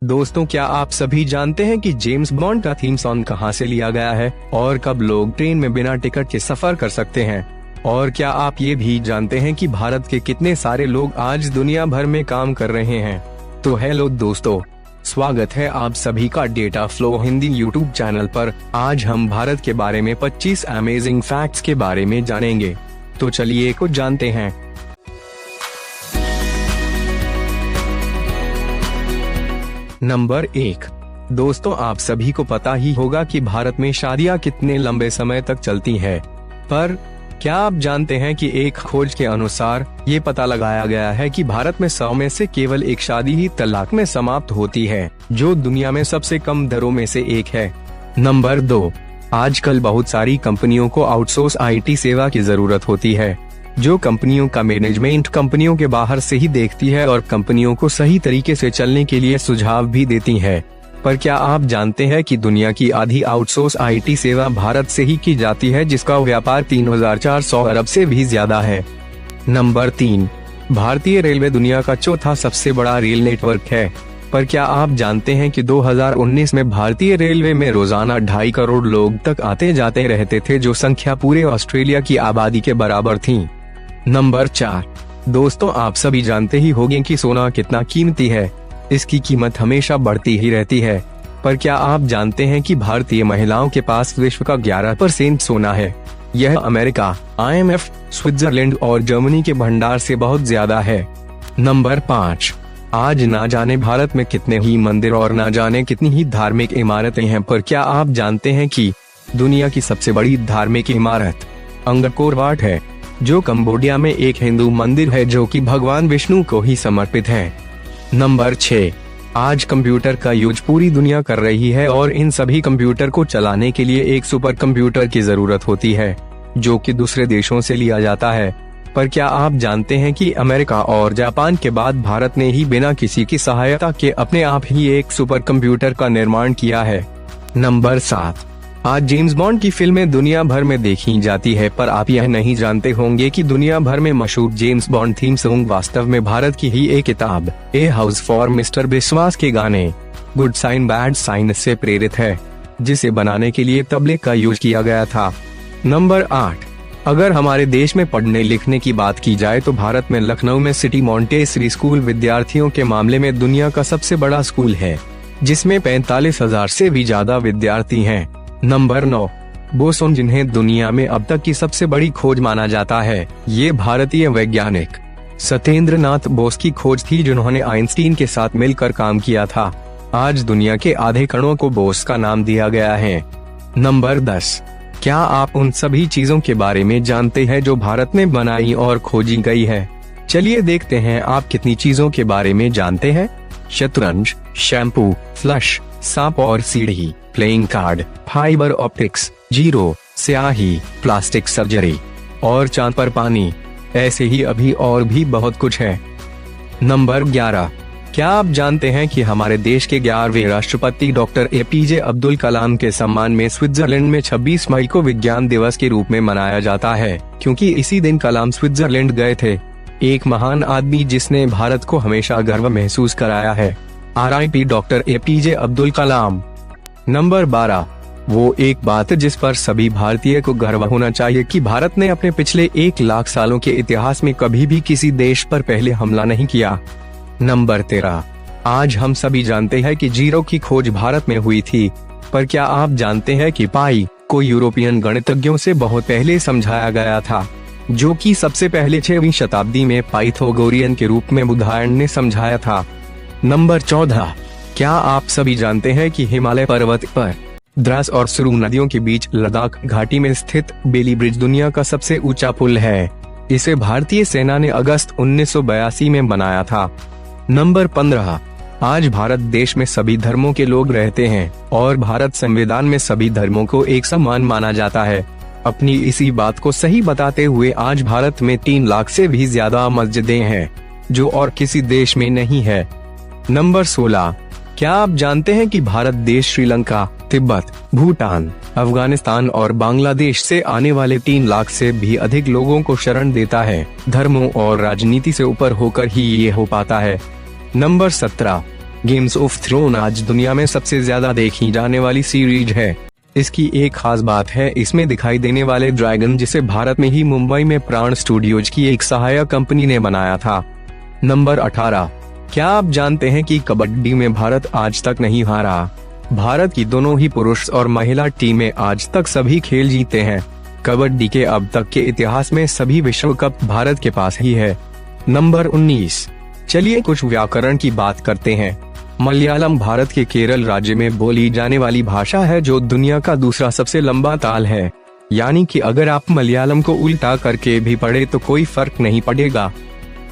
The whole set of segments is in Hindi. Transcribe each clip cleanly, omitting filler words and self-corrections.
दोस्तों, क्या आप सभी जानते हैं कि जेम्स बॉन्ड का थीम सॉन्ग कहां से लिया गया है और कब लोग ट्रेन में बिना टिकट के सफर कर सकते हैं? और क्या आप ये भी जानते हैं कि भारत के कितने सारे लोग आज दुनिया भर में काम कर रहे हैं? तो हेलो दोस्तों, स्वागत है आप सभी का data flow Hindi YouTube channel पर। आज हम भारत के बारे में 25 अमेजिंग फैक्ट्स के बारे में जानेंगे। तो चलिए कुछ जानते हैं। नंबर 1। दोस्तों, आप सभी को पता ही होगा कि भारत में शादियां कितने लंबे समय तक चलती हैं। पर क्या आप जानते हैं कि एक खोज के अनुसार ये पता लगाया गया है कि भारत में 100 में से केवल एक शादी ही तलाक में समाप्त होती है, जो दुनिया में सबसे कम दरों में से एक है। नंबर 2। आजकल बहुत सारी कंपनियों को आउटसोर्स IT सेवा की जरूरत होती है, जो कंपनियों का मैनेजमेंट कंपनियों के बाहर से ही देखती है और कंपनियों को सही तरीके से चलने के लिए सुझाव भी देती है। पर क्या आप जानते हैं कि दुनिया की आधी आउटसोर्स IT सेवा भारत से ही की जाती है, जिसका व्यापार 3400 अरब से भी ज्यादा है। नंबर 3। भारतीय रेलवे दुनिया का चौथा सबसे बड़ा रेल नेटवर्क है। पर क्या आप जानते हैं कि 2019 में भारतीय रेलवे में रोजाना 2.5 करोड़ लोग तक आते जाते रहते थे, जो संख्या पूरे ऑस्ट्रेलिया की आबादी के बराबर थी। नंबर 4। दोस्तों, आप सभी जानते ही होंगे कि सोना कितना कीमती है। इसकी कीमत हमेशा बढ़ती ही रहती है। पर क्या आप जानते हैं कि भारतीय महिलाओं के पास विश्व का 11% सोना है? यह अमेरिका, IMF, स्विट्जरलैंड और जर्मनी के भंडार से बहुत ज्यादा है। नंबर 5। आज ना जाने भारत में कितने ही मंदिर और ना जाने कितनी ही धार्मिक इमारतें हैं, पर क्या आप जानते हैं कि दुनिया की सबसे बड़ी धार्मिक इमारत अंगकोर वाट है, जो कंबोडिया में एक हिंदू मंदिर है जो कि भगवान विष्णु को ही समर्पित है। नंबर 6। आज कंप्यूटर का यूज पूरी दुनिया कर रही है और इन सभी कंप्यूटर को चलाने के लिए एक सुपर कंप्यूटर की जरूरत होती है, जो कि दूसरे देशों से लिया जाता है। पर क्या आप जानते हैं कि अमेरिका और जापान के बाद भारत ने ही बिना किसी की सहायता के अपने आप ही एक सुपर कंप्यूटर का निर्माण किया है? नंबर 7। आज जेम्स बॉन्ड की फिल्में दुनिया भर में देखी जाती है, पर आप यह नहीं जानते होंगे कि दुनिया भर में मशहूर जेम्स बॉन्ड थीम सॉन्ग वास्तव में भारत की ही एक किताब ए हाउस फॉर मिस्टर विश्वास के गाने गुड साइन बैड साइन से प्रेरित है, जिसे बनाने के लिए तबले का यूज किया गया था। नंबर 8। अगर हमारे देश में पढ़ने लिखने की बात की जाए तो भारत में लखनऊ में सिटी मॉन्टेसरी स्कूल विद्यार्थियों के मामले में दुनिया का सबसे बड़ा स्कूल है, जिसमें 45,000 से भी ज्यादा विद्यार्थी हैं। नंबर 9। बोसोन, जिन्हें दुनिया में अब तक की सबसे बड़ी खोज माना जाता है, ये भारतीय वैज्ञानिक सत्येंद्र नाथ बोस की खोज थी, जिन्होंने आइंस्टीन के साथ मिलकर काम किया था। आज दुनिया के आधे कणों को बोस का नाम दिया गया है। नंबर 10। क्या आप उन सभी चीजों के बारे में जानते हैं जो भारत में बनाई और खोजी गई है? चलिए देखते हैं आप कितनी चीजों के बारे में जानते हैं। शतरंज, शैम्पू, फ्लश, सांप और सीढ़ी, playing card, fibre optics, zero, स्याही, प्लास्टिक सर्जरी और चांद पर पानी। ऐसे ही अभी और भी बहुत कुछ है। नंबर 11। क्या आप जानते हैं कि हमारे देश के 11वें राष्ट्रपति डॉक्टर APJ अब्दुल कलाम के सम्मान में स्विट्जरलैंड में 26 मई को विज्ञान दिवस के रूप में मनाया जाता है, क्योंकि इसी दिन कलाम स्विट्जरलैंड गए थे। एक महान आदमी जिसने भारत को हमेशा गर्व महसूस कराया है। RIP doctor APJ Abdul Kalam. Number 12। वो एक बात जिस पर सभी भारतीय को गर्व होना चाहिए कि भारत ने अपने पिछले 1 लाख सालों के इतिहास में कभी भी किसी देश पर पहले हमला नहीं किया। नंबर 13। आज हम सभी जानते हैं कि जीरो की खोज भारत में हुई थी, पर क्या आप जानते हैं कि पाई को यूरोपियन गणितज्ञों से बहुत पहले समझाया गया था, जो कि सबसे पहले 6वीं शताब्दी में पाइथागोरियन के रूप में बुधायन ने समझाया था। नंबर 14। क्या आप सभी जानते हैं कि हिमालय पर्वत पर द्रास और सुरु नदियों के बीच लद्दाख घाटी में स्थित बेली ब्रिज दुनिया का सबसे ऊंचा पुल है? इसे भारतीय सेना ने अगस्त 1982 में बनाया था। नंबर 15। आज भारत देश में सभी धर्मों के लोग रहते हैं और भारत संविधान में सभी धर्मों को एक समान माना जाता है। अपनी इसी बात को सही बताते हुए आज भारत में 3 लाख से भी ज्यादा मस्जिदें हैं, जो और किसी देश में नहीं है। नंबर 16। क्या आप जानते हैं कि भारत देश श्रीलंका, तिब्बत, भूटान, अफगानिस्तान और बांग्लादेश से आने वाले 3 लाख से भी अधिक लोगों को शरण देता है? धर्मों और राजनीति से ऊपर होकर ही ये हो पाता है। नंबर 17। गेम्स ऑफ थ्रोन आज दुनिया में सबसे ज्यादा देखी जाने वाली सीरीज है। इसकी एक खास बात है इसमें दिखाई देने वाले ड्रैगन, जिसे भारत में ही मुंबई में प्राण स्टूडियोज की एक सहायक कंपनी ने बनाया था। नंबर 18। क्या आप जानते हैं कि कबड्डी में भारत आज तक नहीं हारा? भारत की दोनों ही पुरुष और महिला टीमें आज तक सभी खेल जीते हैं। कबड्डी के अब तक के इतिहास में सभी विश्व कप भारत के पास ही है। नंबर 19। चलिए कुछ व्याकरण की बात करते हैं। मलयालम भारत के केरल राज्य में बोली जाने वाली भाषा है जो दुनिया का दूसरा सबसे लंबा ताल है। यानी कि अगर आप मलयालम को उल्टा करके भी पढ़े तो कोई फर्क नहीं पड़ेगा।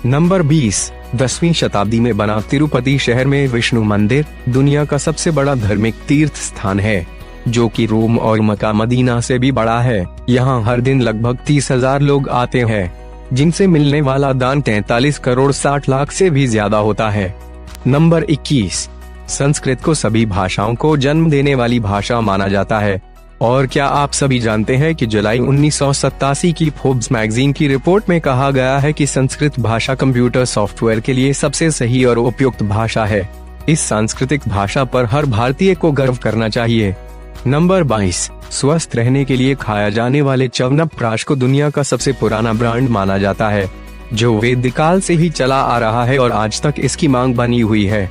नंबर 20। 10वीं शताब्दी में बना तिरुपति शहर में विष्णु मंदिर दुनिया का सबसे बड़ा धार्मिक तीर्थ स्थान है, जो कि रोम और मक्का मदीना से भी बड़ा है। यहाँ हर दिन लगभग 30,000 लोग आते हैं, जिनसे मिलने वाला दान 43 करोड़ 60 लाख से भी ज्यादा होता है। नंबर 21। संस्कृत को सभी भाषाओं को जन्म देने वाली भाषा माना जाता है। और क्या आप सभी जानते हैं कि जुलाई 1987 की फोर्ब्स मैगजीन की रिपोर्ट में कहा गया है कि संस्कृत भाषा कंप्यूटर सॉफ्टवेयर के लिए सबसे सही और उपयुक्त भाषा है। इस सांस्कृतिक भाषा पर हर भारतीय को गर्व करना चाहिए। नंबर 22। स्वस्थ रहने के लिए खाया जाने वाले च्यवनप्राश को दुनिया का सबसे पुराना ब्रांड माना जाता है, जो वैदिक काल से ही चला आ रहा है और आज तक इसकी मांग बनी हुई है।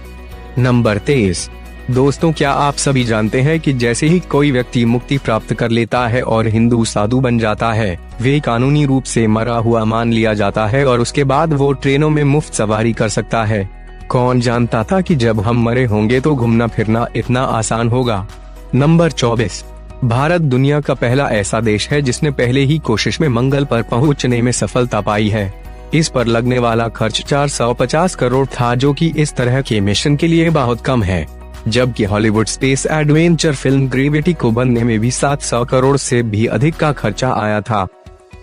नंबर 23। दोस्तों, क्या आप सभी जानते हैं कि जैसे ही कोई व्यक्ति मुक्ति प्राप्त कर लेता है और हिंदू साधु बन जाता है, वे कानूनी रूप से मरा हुआ मान लिया जाता है और उसके बाद वो ट्रेनों में मुफ्त सवारी कर सकता है। कौन जानता था कि जब हम मरे होंगे तो घूमना फिरना इतना आसान होगा। नंबर 24। भारत दुनिया का पहला ऐसा देश है जिसने पहले ही कोशिश में मंगल पर पहुंचने में सफलता पाई है। इस पर लगने वाला खर्च 450 करोड़ था, जो कि इस तरह के मिशन के लिए बहुत कम है। जबकि Hollywood space adventure film gravity को बनने में भी 700 करोड़ से भी अधिक का खर्चा आया था।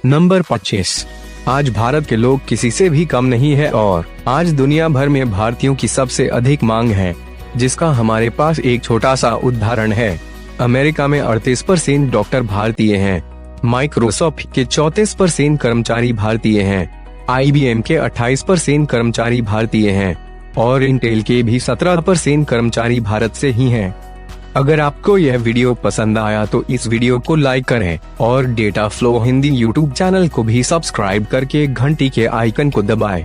नंबर 25। आज भारत के लोग किसी से भी कम नहीं है और आज दुनिया भर में भारतीयों की सबसे अधिक मांग है, जिसका हमारे पास एक छोटा सा उदाहरण है। अमेरिका में 38% डॉक्टर भारतीय हैं, माइक्रोसॉफ्ट के 34% कर्मचारी भारतीय हैं, IBM के 28% कर्मचारी भारतीय हैं और इंटेल के भी 17% कर्मचारी भारत से ही हैं। अगर आपको यह वीडियो पसंद आया तो इस वीडियो को लाइक करें और data flow Hindi YouTube channel को भी सब्सक्राइब करके घंटी के आइकन को दबाएं।